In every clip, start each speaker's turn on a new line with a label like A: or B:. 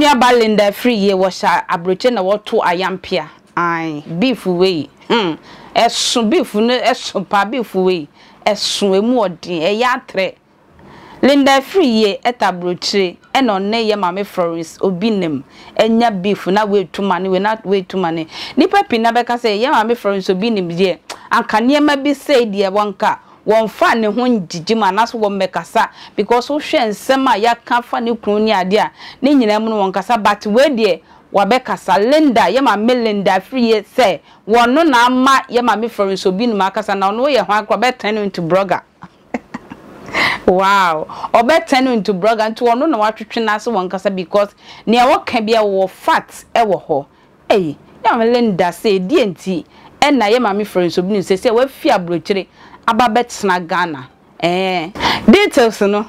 A: Yenu Balinda free ye washa abroche na woto ayampia. Ai beef we. Esun beef no esun pa beef we. Esun emu odin eyatre. Linda free ye etabroche eno ne ye mame Florence obinem enya beef na we too money we not way too money. Nipa pina beka say ye mame Florence obinim die. Anka niema bi say die wonka. Won fa ne ho njijima na so won mekasa because wo hwe nsem a ya ka fa ne kunu ni ade a ne nyina mu won kasa but we de wa be kasa Linda ye ma Melinda free say won no na ama ye ma me Florence obi no makasa na no ye ho akwa be turn into blogger. Wow, or be turn into blogger nto won no na watwetwe na so won kasa because ne e wo ka bia wo fat e wo ho eh ya Melinda say die enti en na ye ma me Florence obi no say we fi abrochire ababetsna Ghana details no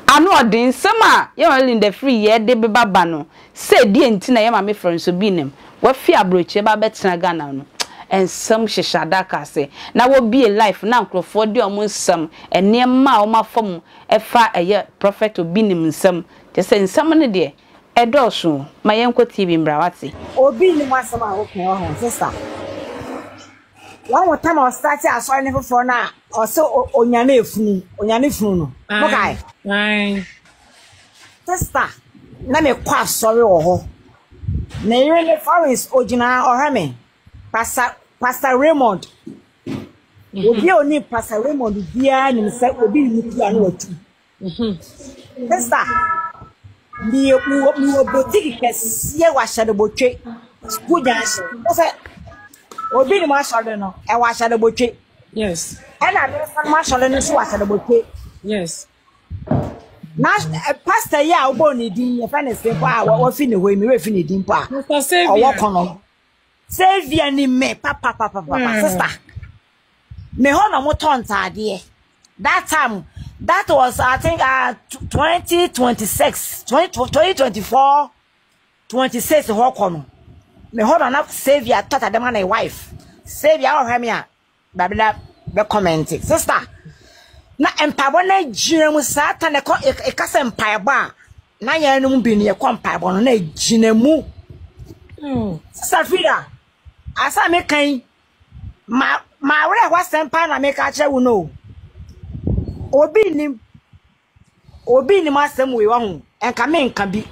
A: anu odin sama ye Melinda free ye de beba no say die enti na ye ma me Florence obi nem wa fi abroche babetsna Ghana no ensam hyehyada ka se na wo be life na nkrofo de omo nsam enema o mafom efa eye prophet obi nim nsam te se nsam ne de edoso mayenko TV mbrawati
B: obi nim asam a wo kan ho sister. One more time I started as sorry for now. Also, onyane funu no. Okay.
C: Right.
B: Sister, na me kwa sorry ho. Na really Florence ojina ohame. Pastor Raymond. Obi oni Pastor Raymond bia ni se obi ni bia na watu. Sister, mi boutique kesiye wa shade botwe. School dance. Obi ni ma shade no e wa shade botwe.
C: Yes.
B: And I never ma shade no so wa shade botwe.
C: Yes.
B: Na pastor ya obo ni din e fa na se kwa wa fi ni ho mi we fi ni din pa.
C: Pastor Savior.
B: Owo kono. Savior ni me papa sister. Me ho no mo tontade. That time that was I think 2026 2024 26 ho kono. Me hold on up Savior taught them and a wife. Savior or Hamia Babila be commenting. Sister. Na empabo na jinemu satan e kasa empaba. Na ya no bi ne ko empabo no na jinemu. Safira. Asa me kan ma were wa sempa na me ka kire wo no. Obi nim asem we wa hu. Enka me nka bi.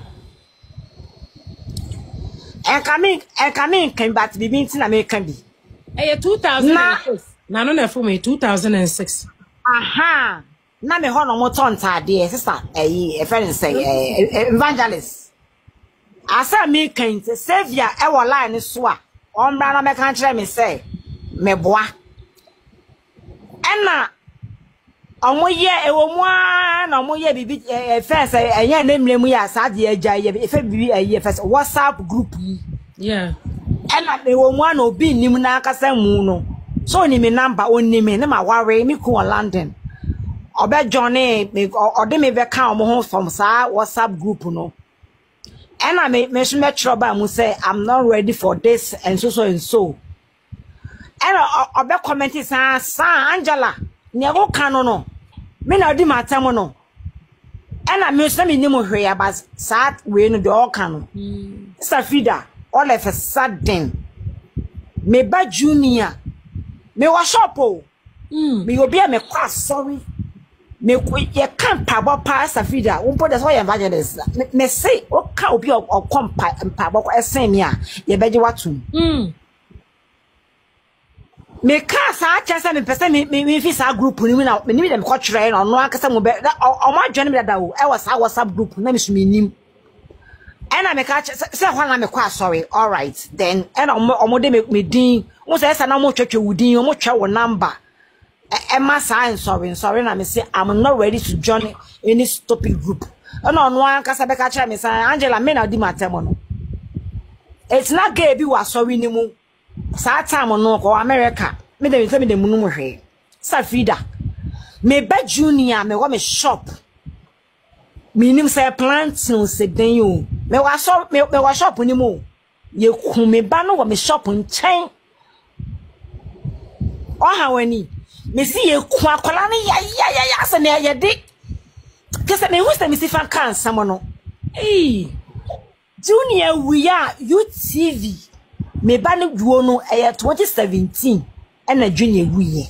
B: And coming can but be means in American be.
C: 2006. Na no na for me 2006.
B: Aha. Na me hono mo tonta de sister a friend say evangelist. Asa me kan say Savior e wo line so a ombra na me kan kire me say me boa. Ena omoye ewo mu a na omoye bibi first enya na mlemu ya saade agya ye efe bibi aye first WhatsApp group.
C: Yeah.
B: Ena ewo mu a na obi nim na akasa mu no. So ni me number oni me na ma ware me ko London. Obe Johnny me ode me be ka omo ho from sa WhatsApp group no. Ena me so me trouble mu say I'm not ready for this and so and so. Ena obe comment sa Angela ne go kanu no me na odi matam no ena me so me nimu hwe aba sat we no de o kanu Safida all of a sudden me ba junior me wa shop o me obi a me kwa sorry me ye kan pabo pa Safida wo po de so ye evangelist me say o ka obi o kompa pabo ko esen me a ye beje watum me ka sa chance me pese me fi sa group ni na me ni dem ko kire no no akasa mo be o ma adwane me dada o e was sa WhatsApp group na me so me nim ena me ka say ho na me kwa sorry all right then ena o de me din mo say sa na mo twetwe wudin o mo twa wo number e ma sa sorry na me say I'm not ready to join any stupid group ena no akasa be ka kire me say Angela me na di matemo no it's not gay bi wa sorry ni mu sa time no ko America me dem say me dem no mo hwe Safida me ba junior me go me shop me nim say plant no se den yo me wa shop ni mo ye ku me ba no go me shop nchen o ha wani me si ye ku akola ne ya se ne ye de kese me hu se me si fan kan samo no Junior we are UTV. Me ba ne duo no 2017 and a junior we.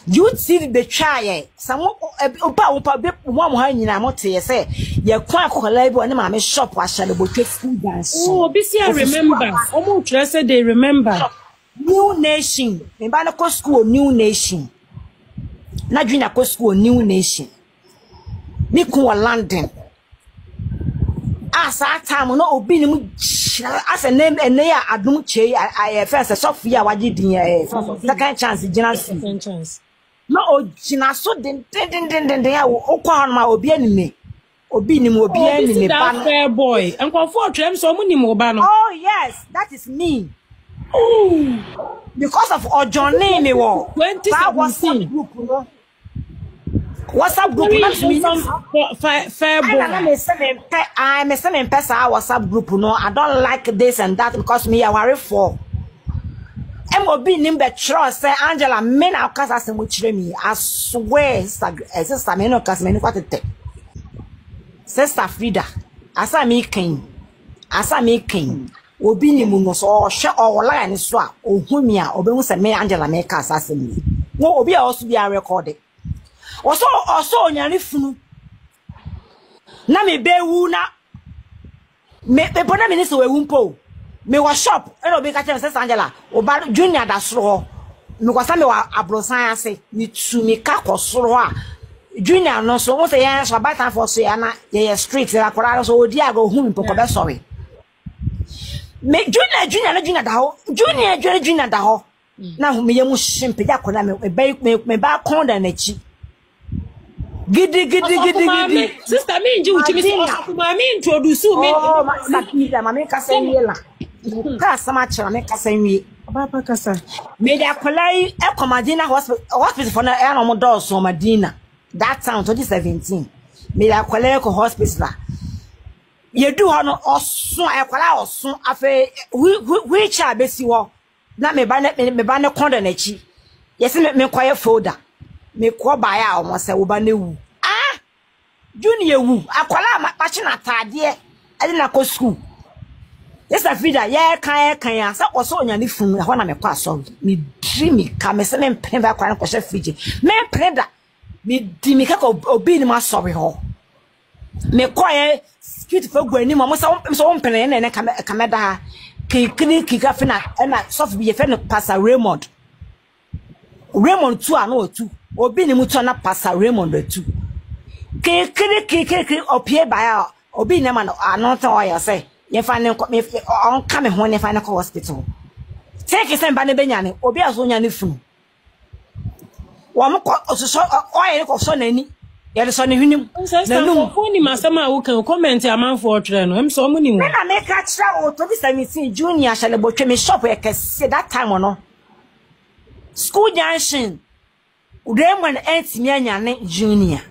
B: UTV betwa ye. Samo opa be mo ha nyina mote ye say ye kwa kokola bi one ma me shop wa shale bo school dance.
C: Oh, BC I remember. Omo try say they remember.
B: New Nation. Me ba na ko school New Nation. Na junior ko school New Nation. Me ko London. As that time no obi ni mu as a name and they are adum che I first Sophia waji din second chance general
C: Second chance.
B: No ogina so den ya wo kwa ma obi anime obi ni mo obi anime ba no
C: fair boy enkwafo trem so mu ni mo ba no.
B: Oh yes, that is me. Oh, because of Ojone me wo
C: 2017
B: group no. WhatsApp group not me
C: fair boy.
B: I'm a same person WhatsApp group no. I don't like this and that because me I worry for. MOB nimbe trust say Angela me na kasa se mo chire me. I swear sister me no kasa me ni kwatete. Sister Frida asa me kin. Obi ni mu no so hwe o line so a ohu mi a obehu se me Angela me kasa se me. Wo obi a oso bi a record it. Oso onyane funu na me bewu na me bona me ni so wewu mpo me wa shop e no be ka tell Sister Angela oba junior da soro me kwasa me wa abrosan ase me tu me ka kosoro a junior no so wo say yan so batan for so ya na ye street la kwara so odi ago hu mpo ko be sorry me junior da ho junior da ho na hu me ye mu shimpe ya kona me ba kon da na chi Gidi.
C: Sister me nji uchi mi mami introduce me.
B: Oh, mami kasa yela. Ka sama chira me kasa nwie.
C: Baba kasa.
B: Me da kolai e Madina hospital for na e no mo do so Madina. That time 2017. Me da kolai ko hospital. Ye du ho no oso e kola oso afa wheelchair besi wo. Na me ba ne konda na chi. Yesi me kwaye folder. Me ko ba ya omo se wo ba na wu junior wu akwala ma chi na tade e na ko school Sister Frida ye kan ya sa oso onyane fun ho na me kwa so me dream ka me se me pen ba kwa na ko she frige me preda me di me ka obi ni ma sorry ho me ko ye street for gwani mo so pen na ka me da kika fina na soft bi ye fe no Pastor Raymond tu ana otu obi ni mutu na Pastor Raymond otu keke opie ba obi na man anota oya say ye fa ne on ka me ho ne fa na ko hospital take say ba ne benya ne obi aso nya ne funu wo mo ko so oya ne ko so nani ye so ne hwinim
C: na no ko ni masama wo kan comment amanfo otre no em so mo ni wo
B: na me ka tra o 2017 junior shale botwe me shop ye kese that time no school junction Raymond entimi anyane junior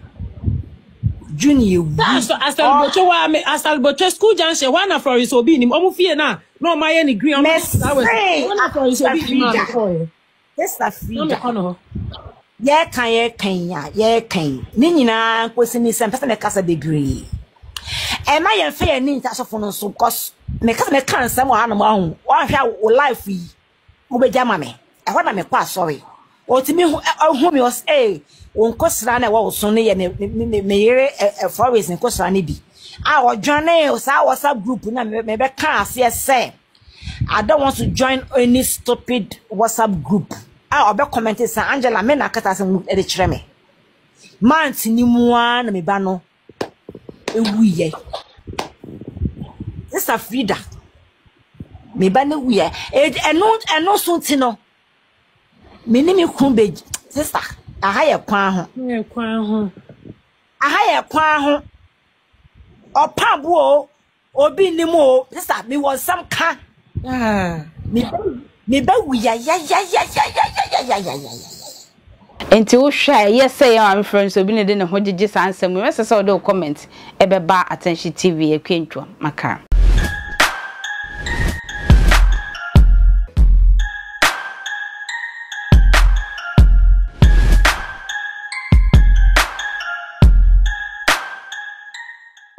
C: so asal bocho school junction one for is obi ni omo fie na no ma ye ni green
B: one for is obi ni ma ko Sister Frida ye kan ni nyina kwesi ni sem person e kasa degree e ma ye fe ni nta so no so cause me kan sem wa na ma hu wa hwa wo life yi wo be jama me e ho na me kwa sorry otimi hu mi was onkosra na wo so ne ye me yere forest nkosra ne bi o join o sa WhatsApp group na me be kan ase say I don't want to join any stupid WhatsApp group obe comment say Angela me na kata se e de kire me month ni mu na me ba no ewuye Sister Frida me ba na ewuye eno so ti no me ni me kun be sister aha ye kwan ho opa bo obi ni mo sister me was some ka me ba wi ya
A: enti wo hwa ye say am friends obi ne de ne ho gege sansem we se say o do comment e be ba Attention TV e kwentwa maka